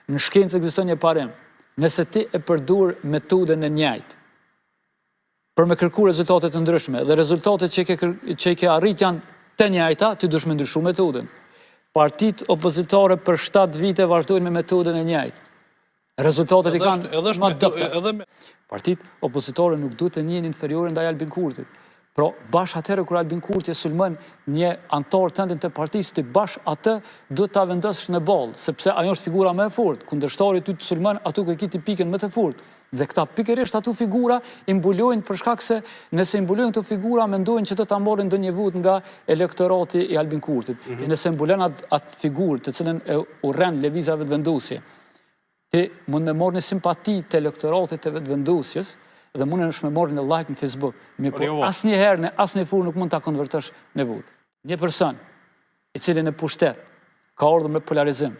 Në shkencë ekziston një parim. Nëse ti e përdur metodën e njëjtë për me kërku rezultate të ndryshme dhe rezultatet që i ke arrit janë të njëjta, ti dush me ndryshu metodën. Partit opozitare për 7 vite vazhdojnë me metodën e njëjtë. Rezultatet i kanë ma dëpta. Partit opozitare nuk duhet të njën inferiore ndaj Albin Kurtit. Pro, bash atëherë kur Albin Kurti e sulmon një antar tëndin të partisë, ti bash atë duhet ta vendosësh në ballë, sepse ajo është figura më e fortë. Kundërshtari ty të sulmon atu ku e kiti pikën më të fortë. Dhe këta pikërisht atu figura i mbulojnë për shkak se nëse i mbulojnë këto figura mendojnë që do ta marrin ndonjë votë nga elektorati i Albin Kurtit. Nëse mbulon atë figurë të cilën e urren lëvizjave të vendosje, ti mund me marrë një simpati të elektoratit të vendosjes dhe mund është me marrë në like në Facebook. Po asnjëherë në asnjë furë nuk mund ta konvertosh në votë. Një person i cili në pushtet ka ardhur me polarizim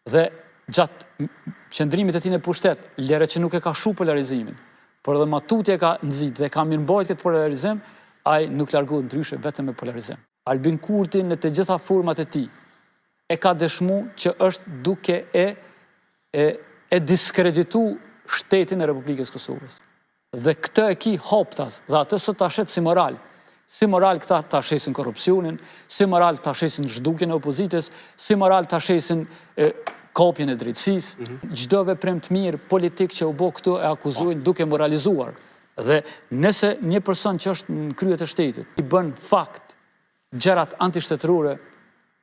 dhe gjatë qëndrimit e tij në pushtet, lere që nuk e ka shu polarizimin, por edhe matutje ka nxit dhe ka mirëmbajtur këtë polarizim, ai nuk largohet ndryshe vetëm me polarizim. Albin Kurti në të gjitha format e tij e ka dëshmuar që është duke e diskreditu shtetin e Republikës Kosovës. Dhe këtë e ki hoptas, dhe atë së ta shet si moral. Si moral këta ta shesin korupcionin, si moral ta shesin zhdukjen e opozitës, si moral ta shesin kopjen e drejtësisë. Çdo veprim të mirë politik që u bë këtu e akuzojnë duke moralizuar. Dhe nëse një person që është në krye të shtetit i bën fakt gjërat antishtetrore,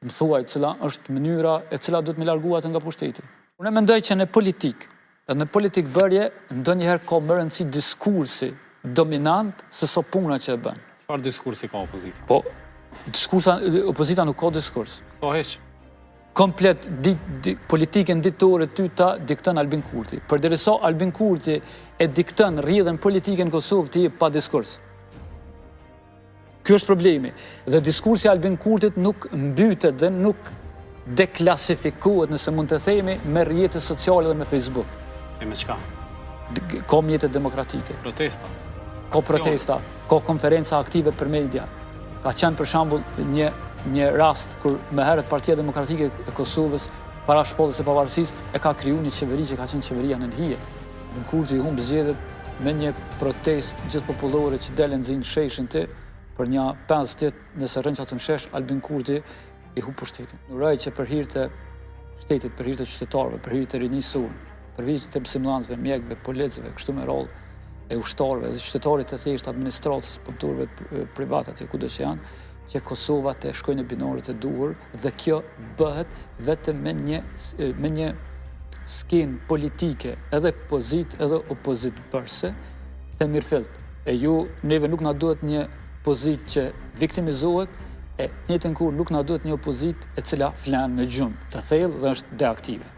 më thuaj cila është mënyra e cila duhet me largu atë nga pushteti. Unë mendoj që në politik bërje, ndonjëherë ka më rëndësi diskursi dominant se so puna që e bën. Çfarë diskursi ka opozita? Po, opozita nuk ka diskurs. Po heq. Komplet politikën ditore ty ta dikton Albin Kurti. Përderisa Albin Kurti e dikton rrjedhën politikën në Kosovë ti pa diskurs. Ky është problemi. Dhe diskursi Albin Kurtit nuk mbytet dhe nuk deklasifikohet, nëse mund të themi, me rrjetet sociale dhe me Facebook. E me qka? Ka mjetet demokratike. Protesta. Ka protesta, ka konferenca aktive për media. Ka qenë për shembull një rast kur më herët Partia Demokratike e Kosovës para shpalljes së pavarësisë e ka kriju një qeveri që ka qenë qeveria në hije. Në Kurti i humb zgjedhjet me një protestë gjithpopullore që delën nxin sheshin ti për një 5 ditë nëse rënë atë në shesh Albin Kurti i hu pushtetin. Uroj që për hir të shtetit, për hir të qytetarëve, për hir të rinisë për hir të besimdhënësve, mjekëve, policëve, kështu me radhë e ushtarëve dhe qytetarit të thjeshtë, administratës, punëtorëve private aty kudo që janë, që Kosova të shkojnë në binaret e duhur dhe kjo bëhet vetëm me një skenë politike, edhe pozit, edhe opozit bërse, të mirëfillt. E neve nuk na duhet një pozit që viktimizohet, e njëjtën kohë nuk na duhet një opozit e cila flan në gjumë, të thellë dhe është deaktive.